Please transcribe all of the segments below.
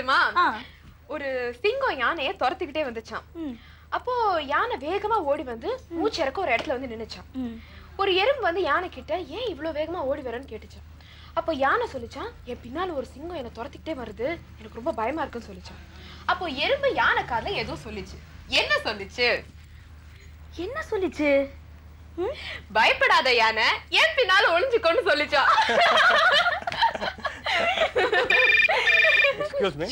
தெரியுமா? ஒரு சிங்கம் யானையை துரத்திக்கிட்டே வந்துச்சான். அப்போ யானை வேகமா ஓடி வந்து மூச்சிறக்க ஒரு இடத்துல வந்து நின்னுச்சான். ஒரு எறும்பு வந்து யானை கிட்ட ஏன் இவ்வளவு வேகமா ஓடி வரேன்னு கேட்டுச்சான். அப்போ யானை சொல்லிச்சான், என் பின்னால ஒரு சிங்கம் என்னை துரத்திக்கிட்டே வருது, எனக்கு ரொம்ப பயமா இருக்குன்னு சொல்லிச்சான். அப்போ எறும்பு யானை காதுல ஏதோ சொல்லிச்சு. என்ன சொல்லிச்சு? என்ன சொல்லிச்சு? பயப்படாத யானை, என் பின்னால ஒளிஞ்சுக்கோன்னு சொல்லிச்சான். Excuse me.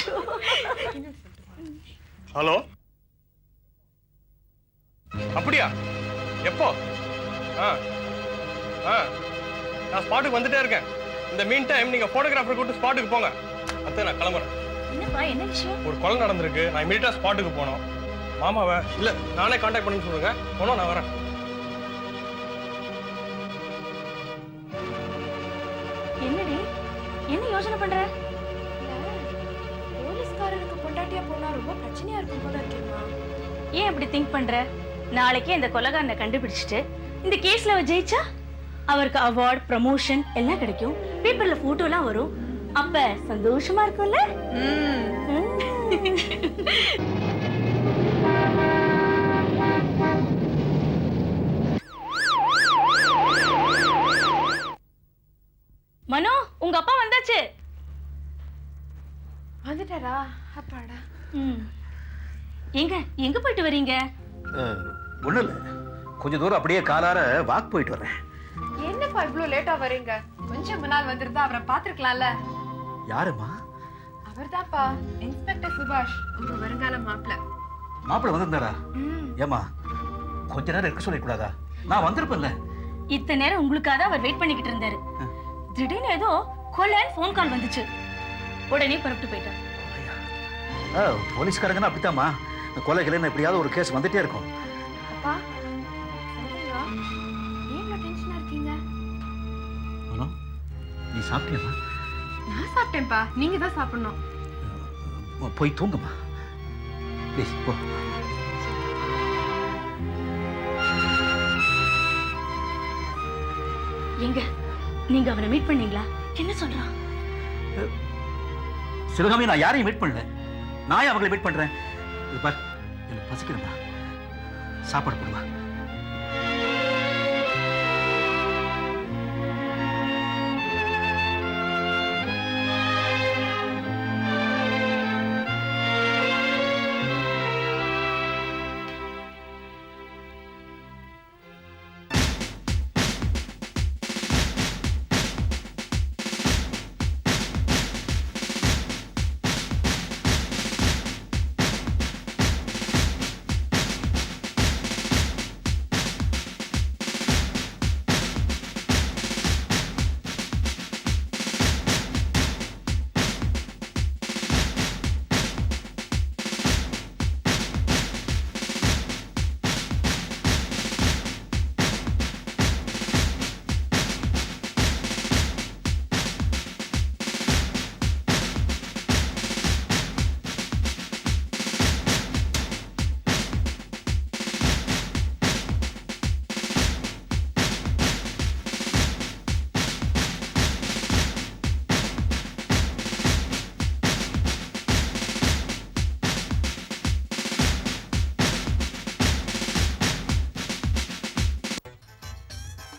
ஹலோ, அப்படியா? எப்போ? நான் ஸ்பாட்டுக்கு வந்துட்டே இருக்கேன். இந்த மீன் டைம் நீங்க போட்டோகிராஃபர் கூட்டு ஸ்பாட்டுக்கு போங்க. அத்தை நான் கிளம்புறேன். என்னப்பா, என்ன விஷயம்? ஒரு கொலை நடந்திருக்கு, நான் இமீடியட்டா ஸ்பாட்டுக்கு போனோம். மாமாவை இல்ல நானே கான்டாக்ட் பண்ணி சொல்லுங்க. போனோம், நான் வரேன். என்னடி, என்ன யோசனை பண்ற? போலீஸ்காரனுக்கு பொண்டாட்டியா போனா ரொம்ப பிரச்சனையா இருக்கும் போல இருக்கேம்மா. ஏன் அப்படி திங்க் பண்ற? நாளைக்கே இந்த கொலைகாரனை கண்டுபிடிச்சிட்டு இந்த கேஸ்ல அவ ஜெயிச்சா அவருக்கு அவார்ட், ப்ரமோஷன் எல்லாம் கிடைக்கும். பேப்பர்ல போட்டோ எல்லாம் வரும். அப்ப சந்தோஷமா இருக்கும்ல? மனோ, உங்க அப்பா வந்தாச்சு. வந்துட்டாரா? அப்பாடா. எங்க எங்க போயிட்டு வரீங்க? ஒண்ணும் இல்ல, கொஞ்ச தூரம் அப்படியே காலார வாக் போயிட்டு வர்றேன். என்னப்பா இவ்ளோ லேட்டா வரீங்க? கொஞ்சம் முன்னால் வந்திருந்தா அவரை பாத்துருக்கலாம்ல. யாருமா? அவர்தான்ப்பா, இன்ஸ்பெக்டர் சுபாஷ், உங்க வருங்கால மாப்பிள்ள. மாப்பிள்ள வந்திருந்தாரா? ஏமா கொஞ்ச நேரம் இருக்க சொல்லக்கூடாதா? நான் வந்திருப்பேன்ல. இத்தனை நேரம் உங்களுக்காக அவர் வெயிட் பண்ணிக்கிட்டு இருந்தாரு. திடீர்னு ஏதோ கொலைன்னு ஃபோன் கால் வந்துச்சு. உடனே புறப்பட்டு போயிட்டார். போலீஸ்காரங்கன்னா அப்படித்தாம்மா, கொலைகள் எப்படியாவது ஒரு கேஸ் வந்துட்டே இருக்கும். அப்பா, ஏன் டென்ஷனா இருக்கீங்க? நீ சாப்பிட்டியம்மா? நான் சாப்பிட்டேன்ப்பா, நீங்க தான் சாப்பிடணும். போய் தூங்குமா ப்ளீஸ், போ. எங்க நீங்க அவனை மீட் பண்ணீங்களா? என்ன சொல்றான்? சிவகாமி, நான் யாரையும் மீட் பண்ணல. நான் அவங்களை மீட் பண்றேன். எனக்கு பசிக்கிறமா, சாப்பாடு போடுமா?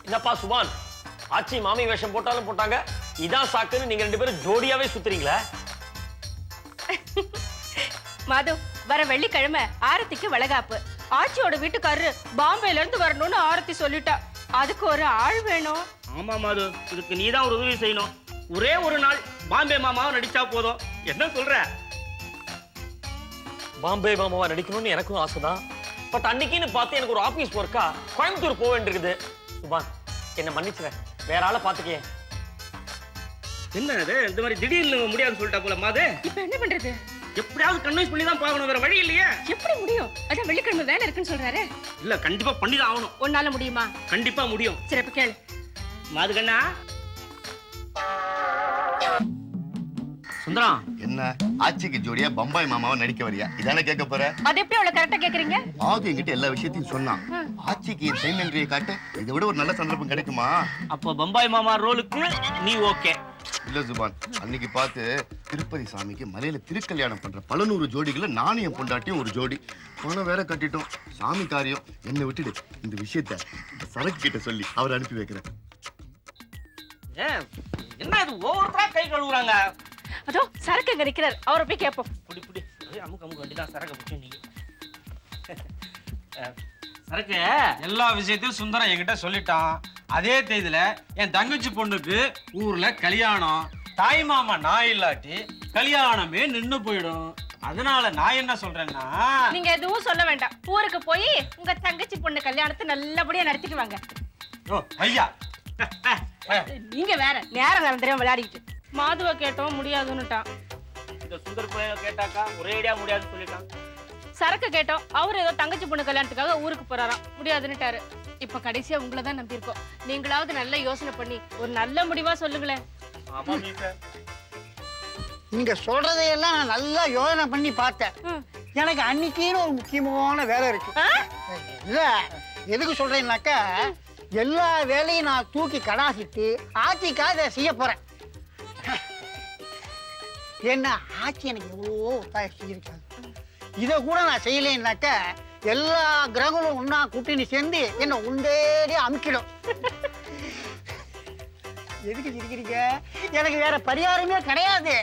என்னப்பா சுபான், ஆச்சி மாமி வேஷம் போட்டாலும் போட்டாங்க, இதான் சாக்குன்னு நீங்க ரெண்டு பேரும் ஜோடியாவே சுத்துறீங்களா? மாது, வர வெள்ளிக்கிழமை ஆரத்திக்கு வளகாப்பு. ஆச்சியோட வீட்டுக்காரரு பாம்பேல இருந்து வரணும்னு ஆரத்தி சொல்லிட்டா. அதுக்கு ஒரு ஆள் வேணும். ஆமா மாது, இதுக்கு நீதான் ஒரு உதவி செய்யணும். ஒரே ஒரு நாள் பாம்பே மாமாவை நடிச்சா போதும். என்ன சொல்ற? பாம்பே மாமாவா நடிக்கணும்னு எனக்கும் ஆசைதான். பட் அன்னைக்குன்னு பார்த்து எனக்கு ஒரு ஆபீஸ் ஒர்க்கா கோயம்புத்தூர் போக வேண்டியிருக்குது. சுபான், என்ன மன்னிச்சுறேன், வேற ஆளை பாத்துக்கே. என்ன இது இந்த மாதிரி திடீர்னு முடியாதுன்னு சொல்லிட்டா போல மாது? இப்ப என்ன பண்றது? எப்படியாவது கன்வின்ஸ் பண்ணி தான் பார்க்கணும், வேற வழி இல்லையே. எப்படி முடியும்? அதான் வெள்ளிக்கிழமை வேலை இருக்குன்னு சொல்றாரு. இல்ல, கண்டிப்பா பண்ணி தான் ஆகணும். உன்னால முடியுமா? கண்டிப்பா முடியும். சரி, அப்ப கேளு. மாது கண்ணா. சுந்தரம், என்ன ஆச்சிக்கு ஜோடியா பம்பாய் மாமாவை நடிக்க வரியா? இதானே கேட்க போற? அது எப்படி அவ்வளவு கரெக்டா கேக்குறீங்க? ஆது என்கிட்ட எல்லா விஷயத்தையும் சொன்னான். ஆச்சிக்கு சைன் நன்றியை காட்ட இதை விட ஒரு நல்ல சந்தர்ப்பம் கிடைக்குமா? அப்போ பம்பாய் மாமா ரோலுக்கு நீ ஓகே. இல்ல சுபான், அன்னைக்கு பார்த்து திருப்பதி சாமிக்கு மலையில திருக்கல்யாணம் பண்ற பல 100 ஜோடிகளை நானும் என் பொண்டாட்டியும் ஒரு ஜோடி பணம் வேற கட்டிட்டோம். சாமி காரியம். என்னை விட்டுடு. இந்த விஷயத்த சரக்கு கிட்ட சொல்லி அவர் அனுப்பி வைக்கிறேன். என்ன இது ஒவ்வொருத்தரா கை கழுவுறாங்க? அதோ சரக்கு அங்க நிக்கிறார், அவரை போய் கேட்போம். புடி புடி அமுக்கு அமுக்கு வண்டிதான் சரக்கு பிடிச்சி நீங்க. சரக்கு எல்லா விஷயத்தையும் சுந்தரம் என்கிட்ட சொல்லிட்டான். அதே தேதியில என் தங்கச்சி பொண்ணுக்கு ஊர்ல கல்யாணம். தாய் மாமா நான் இல்லாட்டி கல்யாணமே நின்னு போயிடும். அதனால நான் என்ன சொல்றேன்னா, நீங்க எதுவும் சொல்ல வேண்டாம். ஊருக்கு போய் உங்க தங்கச்சி பொண்ணு கல்யாணத்தை நல்லபடியா நடத்திட்டு வாங்க. ஓ ஐயா, நீங்க வேற நேரம் தெரியாம விளையாடிக்கிட்டு. மாதுவை கேட்டோம் முடியாதுன்னுட்டான். இந்த சுந்தர் கோயில கேட்டாக்கா ஒரே ஐடியா முடியாதுன்னு சொல்லிட்டான். சரக்கு கேட்டோம், அவர் ஏதோ தங்கச்சி பொண்ணு கல்யாணத்துக்காக ஊருக்கு போறாராம், முடியாதுன்னுட்டாரு. இப்ப கடைசியா உங்களை தான் நம்பியிருக்கோம். நீங்களாவது நல்ல யோசனை பண்ணி ஒரு நல்ல முடிவா சொல்லுங்களேன். ஆமா சார், நீங்க சொல்றதையெல்லாம் நான் நல்லா யோசனை பண்ணி பார்த்தேன். எனக்கு அன்னைக்குன்னு ஒரு முக்கியமான வேலை இருக்கு. இல்ல எதுக்கு சொல்றேன்னாக்கா, எல்லா வேலையும் நான் தூக்கி கடாசிட்டு ஆட்சிக்காக இதை செய்ய போறேன். என்ன ஆட்சி எனக்கு எவ்வளவோ ஒத்தாயம் செஞ்சிருக்காங்க. இதை கூட நான் செய்யலைன்னாக்க எல்லா கிரகங்களும் ஒன்னா கூட்டின்னு சேர்ந்து என்ன உண்டேடி அமுக்கிடும். எதுக்கு சிரிக்கிறீங்க? எனக்கு வேற பரிகாரமே கிடையாது,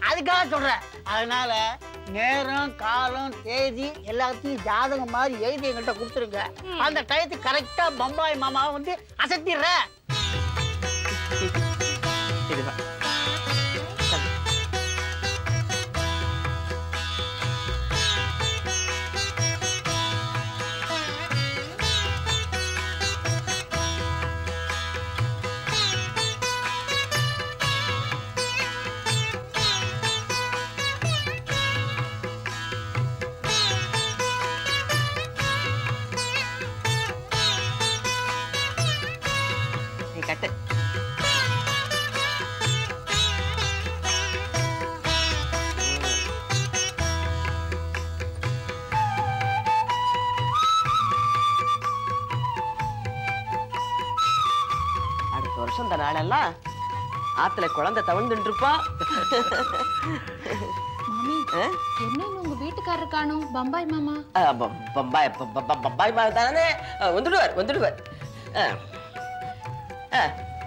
அதுக்காக சொல்றேன். அதனால நேரம் காலம் தேதி எல்லாத்தையும் ஜாதகம் மாதிரி எழுதி எங்கள்கிட்ட கொடுத்துருங்க. அந்த டயத்துக்கு கரெக்டா பம்பாய் மாமாவை வந்து அசத்திடுறேன். கட்டு. அடுத்த வருஷம் இந்த நாளெல்லாம் ஆத்துல குழந்தை தவழ்ந்துட்டு இருப்பா. என்ன உங்க வீட்டுக்காரர் காணோம்? பம்பாய் மாமா பம்பாய் தானே வந்துடுவார்.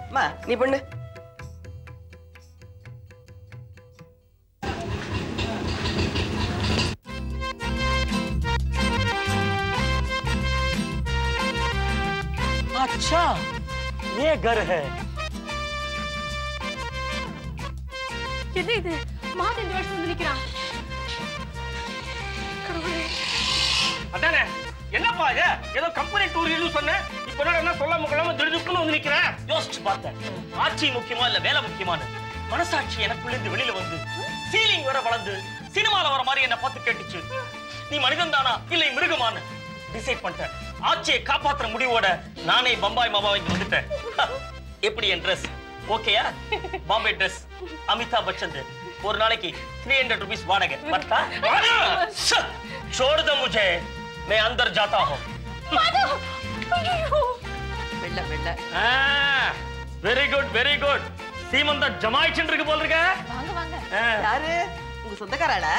அம்மா நீ பண்ணு. अच्छा ये घर है. என்ன இது? மாத இந்த வருஷம் வந்து நிக்கிறான். அதானே என்னப்பா இது? ஏதோ கம்பெனி டூர் சொன்னேன், இப்ப என்ன சொல்லாம கொள்ளாம திடுதுப்புன்னு வந்து நிக்கிறேன். யோசிச்சு பார்த்தேன், ஆட்சி முக்கியமா இல்ல வேலை முக்கியமான மனசாட்சி எனக்குள்ள இருந்து வெளியில வந்து ஃபீலிங் வர வளர்ந்து சினிமால வர மாதிரி என்ன பார்த்து கேட்டுச்சு. நீ மனிதன் தானா இல்லை மிருகமான டிசைட் பண்ணிட்டேன். ஆட்சியை காப்பாற்ற முடிவோட நானே பம்பாய் மாமா இங்க வந்துட்டேன். எப்படி என் ட்ரெஸ் ஓகேயா? பாம்பே ட்ரெஸ் அமிதாப் பச்சன் ஒரு நாளைக்கு 300 रुपीस வாடகை. பத்தா? छोड़ दो मुझे, मैं अंदर जाता हूँ. Very good very good. சீமந்த ஜமாயிச்சுன்னு இருக்கு போல இருக்க. வாங்க வாங்க. யாரு உங்க சொந்தக்காராளா?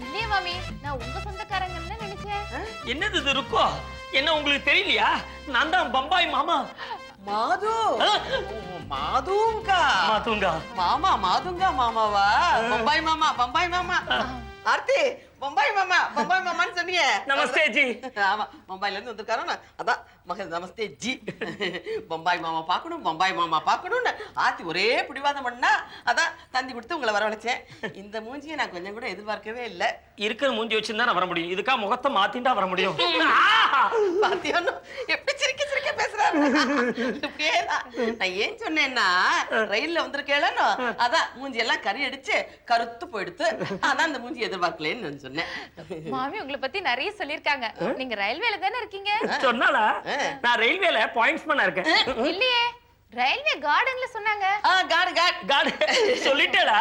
இல்லையே மாமி, நான் உங்க சொந்தக்காரங்கன்னு நினைச்சேன். என்னது இது இருக்கோ? என்ன உங்களுக்கு தெரியலையா? நான் தான் பம்பாய் மாமா. மாது மாதுங்கா மாதுங்கா மாமா மாதுங்கா மாமாவா? பம்பாய் மாமா ஆர்த்தி பம்பாய் மாமான்னு சொன்னீங்க. நமஸ்தே ஜி. ஆமா பம்பாயில இருந்து வந்திருக்காரு. அதான் மகன் நமஸ்தே ஜி. பம்பாய் மாமா பார்க்கணும்னு ஆர்த்தி ஒரே பிடிவாதம் பண்ணா, அதான் தந்தி கொடுத்து உங்களை வரவழைச்சேன். இந்த மூஞ்சியை நான் கொஞ்சம் கூட எதிர்பார்க்கவே இல்லை. இருக்கிற மூஞ்சி வச்சுதான் நான் வர முடியும். இதுக்கா முகத்தை மாத்திண்டா வர முடியும். பாத்தியானோ எப்படி சிரிக்க பேசுறாரு. இப்படியேதான் நான் ஏன் சொன்னேன்னா, ரயில்ல வந்திருக்கேன்னு அதான் மூஞ்சி எல்லாம் கறி அடிச்சு கருத்து போயிடுத்து. அதான் இந்த மூஞ்சி எதிர்பார்க்கலன்னு நான் சொன்னேன். மாமி உங்களை பத்தி நிறைய சொல்லிருக்காங்க. நீங்க ரயில்வேல தானே இருக்கீங்க? சொன்னாலா? நான் ரயில்வேல பாயிண்ட்ஸ் பண்ண இருக்கேன். இல்லையே, ரயில்வே கார்டன்ல சொன்னாங்க. காடு சொல்லிட்டேடா.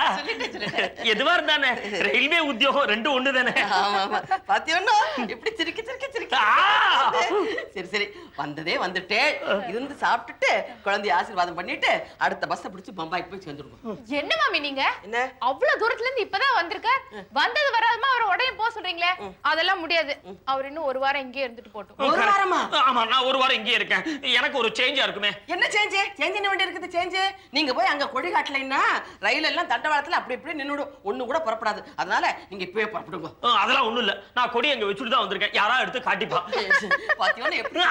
எதுவா இருந்தானே ரயில்வே உத்தியோகம் ரெண்டும் ஒண்ணுதானே. ஆமா பாத்தியோன்னு இப்படி சிரிக்க சரி சரி வந்ததே வந்துட்டே இருந்து சாப்பிட்டுட்டு குழந்தைய ஆசீர்வாதம் பண்ணிட்டு அடுத்த பஸ்ஸை பிடிச்சு பம்பாய்க்கு போய் சேர்ந்துருவோம். என்ன மாமி நீங்க என்ன அவ்வளவு தூரத்துல இருந்து இப்பதான் வந்திருக்க, வந்தது வராதமா அவர் உடனே போக சொல்றீங்களே? அதெல்லாம் முடியாது. அவர் இன்னும் ஒரு வாரம் இங்கே இருந்துட்டு போட்டும். ஒரு வாரமா? ஆமா நான் ஒரு வாரம் இங்கே இருக்கேன். எனக்கு ஒரு சேஞ்சா இருக்குமே. என்ன சேஞ்ச் என்ன வேண்டி இருக்குது? சேஞ்ச் நீங்க போய் அங்க கொடி காட்டலைன்னா ரயில் எல்லாம் தண்டவாளத்துல அப்படி இப்படி நின்னுடும், ஒண்ணு கூட புறப்படாது. அதனால நீங்க இப்பவே புறப்படுங்க. அதெல்லாம் ஒண்ணும் இல்ல, நான் கொடி அங்க வச்சுட்டு தான் வந்திருக்கேன். யாரா எடுத்து காட்டிப்பா. பாத்தியோன்னு எப்படி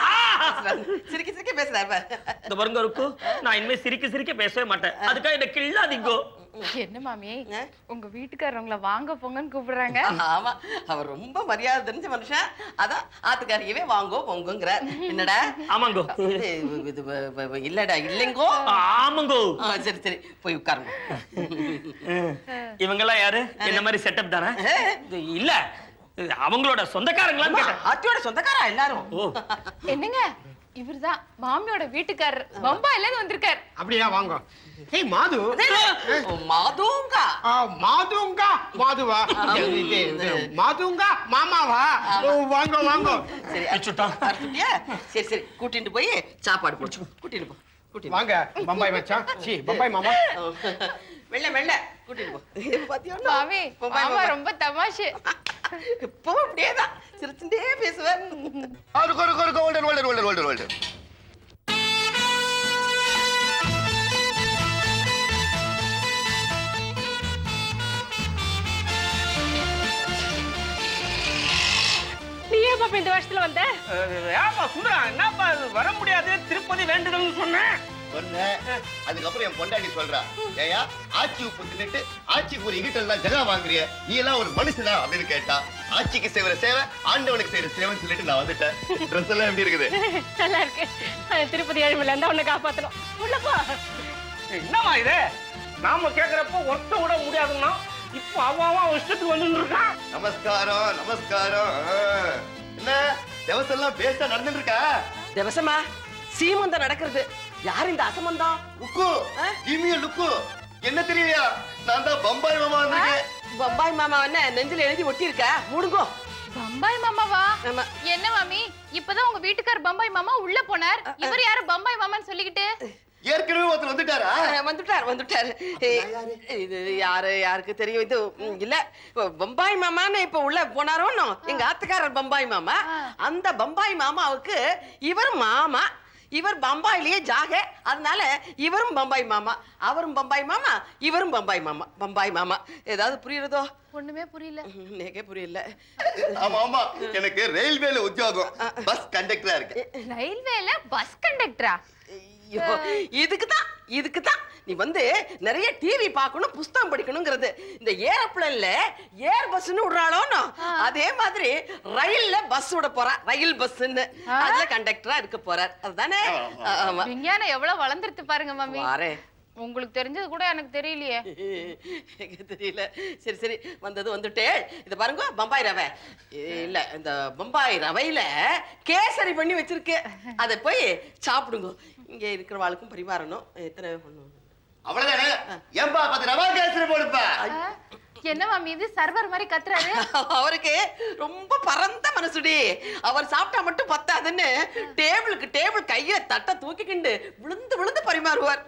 சிரிக்க பேசுறாரு. இந்த பாருங்க இருக்கு, நான் இனிமே சிரிக்க பேசவே மாட்டேன். அதுக்காக என்ன கிள்ளாதீங்கோ. என்ன மாமி உங்க வீட்டுக்காரவங்கள வாங்க போங்கன்னு கூப்பிடுறாங்க? ஆமா அவர் ரொம்ப மரியாதை தெரிஞ்ச மனுஷன். அதான் ஆத்துக்காரியவே வாங்கோ போங்கோங்கிறார். என்னடா? ஆமாங்கோ. இல்லடா இல்லைங்கோ. ஆமாங்கோ. சரி சரி போய் உட்காருங்க. இவங்க எல்லாம் யாரு? என்ன மாதிரி செட்டப் தானே? இல்ல அவங்களோட சொந்தக்காரங்களான்னு கேட்டேன். ஆத்தியோட சொந்தக்காரா எல்லாரும்? என்னங்க இவர்தான் மாமியோட வீட்டுக்காரர், பம்பாயில இருந்து வந்திருக்கார். அப்படியா? வாங்க. ஏய் மாது. மாதுங்கா. மாதுங்கா மாதுவா? மாதுங்கா மாமாவா? வாங்க வாங்க. சரி அச்சுட்டா. சரி சரி கூட்டிட்டு போய் சாப்பாடு போடு. கூட்டிட்டு போ. கூட்டிட்டு வாங்க. பம்பாய் மச்சான். சி பம்பாய் மாமா. வெள்ள கூட்டிட்டு போ. பாத்தியா மாமி மாமா ரொம்ப தமாஷு. இப்போ அப்படியேதான் சிரிச்சுட்டே பேசுவார். நீ ஏன் பாப்பா இந்த வருஷத்துல வந்த? ஏப்பா சுந்தரா, என்னப்பா வர முடியாது திருப்பதி வேண்டுதல்னு சொன்னேன். அதுக்கப்புறம் என் பொண்டாட்டி சொல்றா, ஏயா ஆட்சி உப்பு தின்னுட்டு ஆட்சிக்கு ஒரு இகிட்டெல்லாம் ஜகா வாங்குறிய, நீ எல்லாம் ஒரு மனுஷனா அப்படின்னு கேட்டா, ஆட்சிக்கு செய்யற சேவை ஆண்டவனுக்கு செய்யற சேவைன்னு சொல்லிட்டு நான் வந்துட்டேன். ட்ரெஸ் எல்லாம் எப்படி இருக்குது? நல்லா இருக்கு. திருப்பதி ஏழுமலை இருந்தா உன்னை காப்பாத்தணும். உள்ளப்பா. என்னமா இது? நாம கேக்குறப்போ ஒருத்த விட முடியாதுன்னா இப்போ அவன் இஷ்டத்துக்கு வந்து இருக்கான். நமஸ்காரம் நமஸ்காரம். என்ன தேவசெல்லாம் பேச நடந்துட்டு இருக்கா? தேவசமா சீமந்தம் நடக்கிறது. யார் இந்த அசமந்தம்? லுக்கு இமிய லுக்கு என்ன தெரியலையா? நான் தான் பம்பாய் மாமா வந்திருக்கேன். பம்பாய் மாமா என்ன நெஞ்சில எழுதி ஒட்டி இருக்க? மூடுங்கோ. பம்பாய் மாமாவா? என்ன மாமி இப்பதான் உங்க வீட்டுக்காரர் பம்பாய் மாமா உள்ள போனார், இவர் யாரு பம்பாய் மாமான்னு சொல்லிக்கிட்டு? ஏற்கனவே ஒருத்தர் வந்துட்டாரா? வந்துட்டாரு. இது யாருக்கு தெரியும்? இது இல்ல பம்பாய் மாமான்னு இப்ப உள்ள போனாரோன்னு எங்க ஆத்துக்காரர் பம்பாய் மாமா. அந்த பம்பாய் மாமாவுக்கு இவர் மாமா, இவர் பம்பாயிலேயே ஜாக, அதனால இவரும் பம்பாய் மாமா, அவரும் பம்பாய் மாமா, இவரும் பம்பாய் மாமா. பம்பாய் மாமா ஏதாவது புரியுறதோ? ஒண்ணுமே புரியல. எனக்கே புரியல. ஆமா ஆமா, எனக்கு ரயில்வேல உத்தியோகம், பஸ் கண்டக்டரா இருக்கு. ரயில்வேல பஸ் கண்டக்டரா? இதுக்குதான் நீ வந்து நிறைய டிவி பார்க்கணும், புஸ்தகம் படிக்கணுங்கிறது. இந்த ஏரோப்ளேன்ல ஏர் பஸ்ன்னு விடுறாளோன்னு அதே மாதிரி ரயில்ல பஸ் விட போறா, ரயில் பஸ்ன்னு. அதுல கண்டக்டரா இருக்க போறார். அதுதானே? விஞ்ஞானம் எவ்வளவு வளர்ந்துருத்து பாருங்க மாமி. வாரே உங்களுக்கு தெரிஞ்சது கூட எனக்கு தெரியலையே. தெரியல. சரி சரி வந்தது வந்துட்டே. இத பாருங்க பம்பாய் ரவை இல்ல, இந்த பம்பாய் ரவையில கேசரி பண்ணி வச்சிருக்கு. அதை போய் சாப்பிடுங்க. இங்க இருக்கிறவாளுக்கும் பரிமாறணும். எத்தனை பண்ணுவோம்? அவ்வளவுதானே? ஏன்பா 10 ரவா கேசரி போடுப்பா. என்ன மாமி இது சர்வர் மாதிரி கத்துறாரு? அவருக்கு ரொம்ப பரந்த மனசுடி. அவர் சாப்பிட்டா மட்டும் பத்தாதுன்னு டேபிள் கைய தட்ட தூக்கிக்கிண்டு விழுந்து விழுந்து பரிமாறுவார்.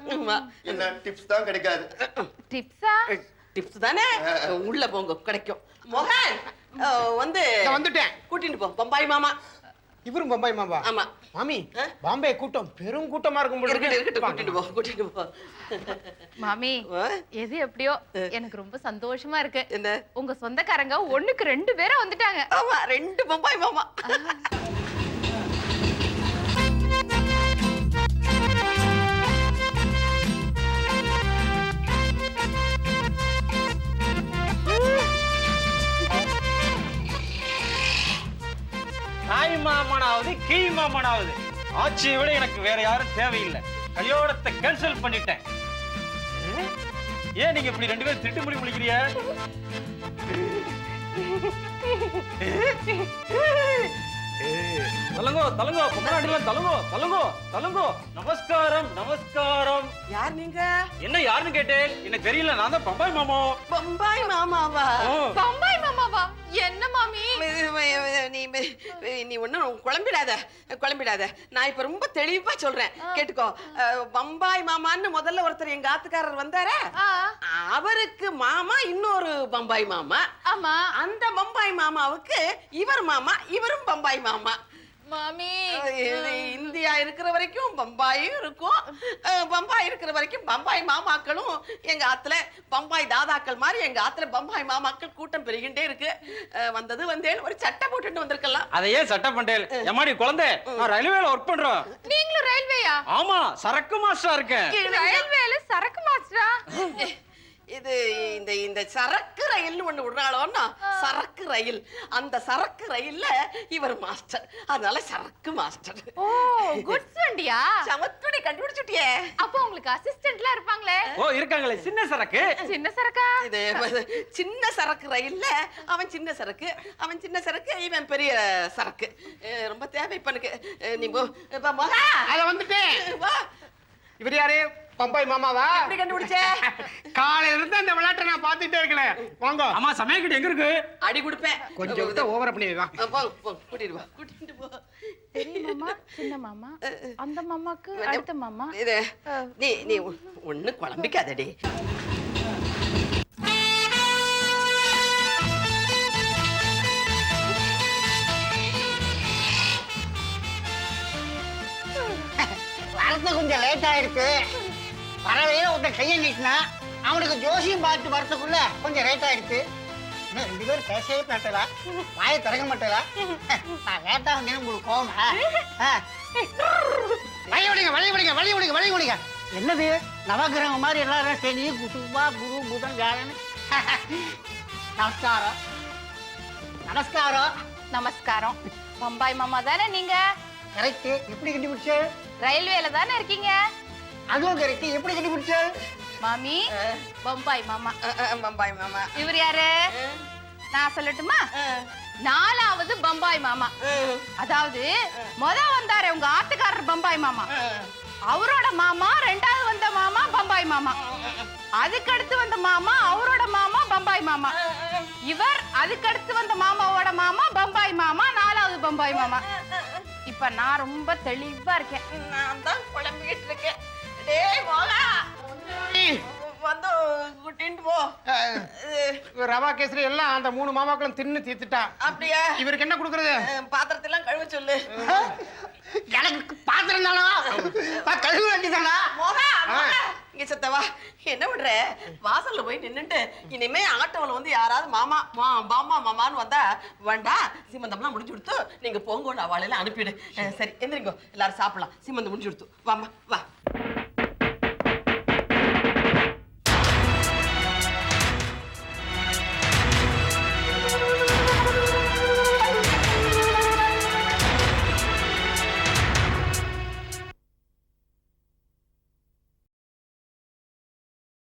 என்ன டிப்ஸ் தான் கிடைக்காது. டிப்ஸா? டிப்ஸ் தானே, உள்ள போங்க கிடைக்கும். மோகன் வந்துட்டேன். கூட்டிட்டு போ பம்பாய் மாமா. இவரும் பம்பாய் மாமா? ஆமா. மாமி பாம்பே கூட்டம் பெரும் கூட்டமா இருக்கும். கூட்டிட்டு போ. மாமி எது எப்படியோ எனக்கு ரொம்ப சந்தோஷமா இருக்கு. என்ன? உங்க சொந்தக்காரங்க 1க்கு 2 பேரா வந்துட்டாங்க. ஆமா 2 பம்பாய் மாமா. தாய் மாமனாவது கீழ் மாமனாவது ஆட்சியை விட எனக்கு வேற யாரும் தேவையில்லை. கையோடத்தை கேன்சல் பண்ணிட்டேன். ஏன் நீங்க இப்படி 2 பேரும் திட்டு முடி முழிக்கிறிய? தலங்கோ தலங்கோ பொம்மநாட்டில தலங்கோ தலங்கோ தலங்கோ. நமஸ்காரம் நமஸ்காரம். யார் நீங்க? என்ன யாருன்னு கேட்டேன்? எனக்கு தெரியல, நான் தான் பம்பாய் மாமா. பம்பாய் மாமாவா? பம்பாய் மாமாவா? என்ன மாமி? நீ ஒன்னும் குழம்பிடாத. நான் இப்ப ரொம்ப தெளிவா சொல்றேன், கேட்டுக்கோ. பம்பாய் மாமான்னு முதல்ல ஒருத்தர் எங்க ஆத்துக்காரர் வந்தாரா, அவருக்கு மாமா இன்னொரு பம்பாய் மாமா. ஆமா. அந்த பம்பாய் மாமாவுக்கு இவர் மாமா, இவரும் பம்பாய் மாமா. மாமி, இந்தியா இருக்கிற வரைக்கும் பம்பாயும் இருக்கும், பம்பாய் இருக்கிற வரைக்கும் பம்பாய் மாமாக்களும் எங்க ஆத்துல பம்பாய் தாதாக்கள் மாதிரி எங்க ஆத்துல பம்பாய் மாமாக்கள் கூட்டம் பெருகிட்டே இருக்கு. வந்தேன் ஒரு சட்டை போட்டுட்டு வந்திருக்கலாம். அதையே சட்டை பண்டேல். எம்மாடி குழந்தை, நான் ரயில்வேல ஒர்க் பண்றோம். நீங்களும் ரயில்வேயா? ஆமா, சரக்கு மாஸ்டரா இருக்கேன். ரயில்வேல சரக்கு மாஸ்டரா? இது இந்த சரக்கு ரயில் ஒண்ணு விடுறாளோன்னா, சரக்கு ரயில். அந்த சரக்கு ரயில்ல இவர் மாஸ்டர், அதனால சரக்கு மாஸ்டர். ஓ, குட்ஸ் வண்டியா? சமத்துடி கண்டுபிடிச்சிட்டியே. அப்போ உங்களுக்கு அசிஸ்டன்ட்லாம் இருப்பாங்களே? ஓ, இருக்காங்களே. சின்ன சரக்கு. சின்ன சரக்கா? இது சின்ன சரக்கு ரயில்ல அவன் சின்ன சரக்கு, இவன் பெரிய சரக்கு. ரொம்ப தேவை இப்ப எனக்கு. நீ போ. அத வந்துட்டேன். வா. இவர் யாரு? பம்பாய் மாமாவா? எப்படி கண்டுபிடிச்ச? காலையில இருந்து அந்த விளையாட்டை நான் பாத்துட்டே இருக்கேன். வாங்க. ஆமா, சமயக்கட்டு எங்க இருக்கு? அடி கொடுப்பேன். கொஞ்சம் விட்டு ஓவரா பண்ணிடுவா. கூட்டிட்டு போ. பெரிய மாமா, சின்ன மாமா, அந்த மாமாக்கு அடுத்த மாமா. இது நீ ஒண்ணு குழம்பிக்காதடி. வரது கொஞ்சம் லேட் ஆயிருக்கு. வரவையில ஒருத்தன் கையை நீட்டினா அவனுக்கு ஜோசியம் பார்த்து வரத்துக்குள்ள கொஞ்சம் லேட் ஆயிடுச்சு. இன்னும் 2 பேரும் பேசவே மாட்டேலா, வாயை திறக்க மாட்டேலா. நான் லேட்டா வந்தேன்னு உங்களுக்கு கோவமா? வழி விடுங்க. என்னது நவகிரகம் மாதிரி எல்லாரும் சரி குசுபா குரு புதன் வியாழன். நமஸ்காரம். பம்பாய் மாமா தானே நீங்க? கரெக்ட். எப்படி கண்டுபிடிச்ச? ரயில்வேல தானே இருக்கீங்க? அதுவும் கரெக்ட். எப்படி கண்டுபிடிச்ச? மாமி, பம்பாய் மாமா. பம்பாய் மாமா. இவர் யாரு? நான் சொல்லட்டுமா? 4வது பம்பாய் மாமா. அதாவது வந்தாரு உங்க ஆத்துக்காரர் பம்பாய் மாமா, அவரோட மாமா 2வது வந்த மாமா பம்பாய் மாமா, அதுக்கடுத்து வந்த மாமா அவரோட மாமா பம்பாய் மாமா, இவர் அதுக்கடுத்து வந்த மாமாவோட மாமா பம்பாய் மாமா, 4வது பம்பாய் மாமா. இப்ப நான் ரொம்ப தெளிவா இருக்கேன். நான் தான் குழம்பிக்கிட்டு இருக்கேன். டேய் மோகா, வந்து கூட்டிட்டு போ. ரவா கேசரி எல்லாம் அந்த 3 மாமாக்களும் தின்னு தீர்த்துட்டா. அப்படியா? இவருக்கு என்ன கொடுக்கறது? பாத்திரத்தெல்லாம் கழுவ சொல்லு. எனக்கு பாத்திரம் தானா? கழுவ வேண்டியதானா? மோகா, இங்க சத்தவா. என்ன விடுற? வாசல்ல போய் நின்னுட்டு இனிமே ஆட்டோல வந்து யாராவது மாமா மாமான்னு வந்தா வேண்டாம், சீமந்தம்லாம் முடிஞ்சு கொடுத்து நீங்க போங்கன்னு அவளெல்லாம் அனுப்பிடு. சரி எந்திரிங்கோ, எல்லாரும் சாப்பிடலாம். சீமந்தம் முடிஞ்சு கொடுத்து வாமா வா.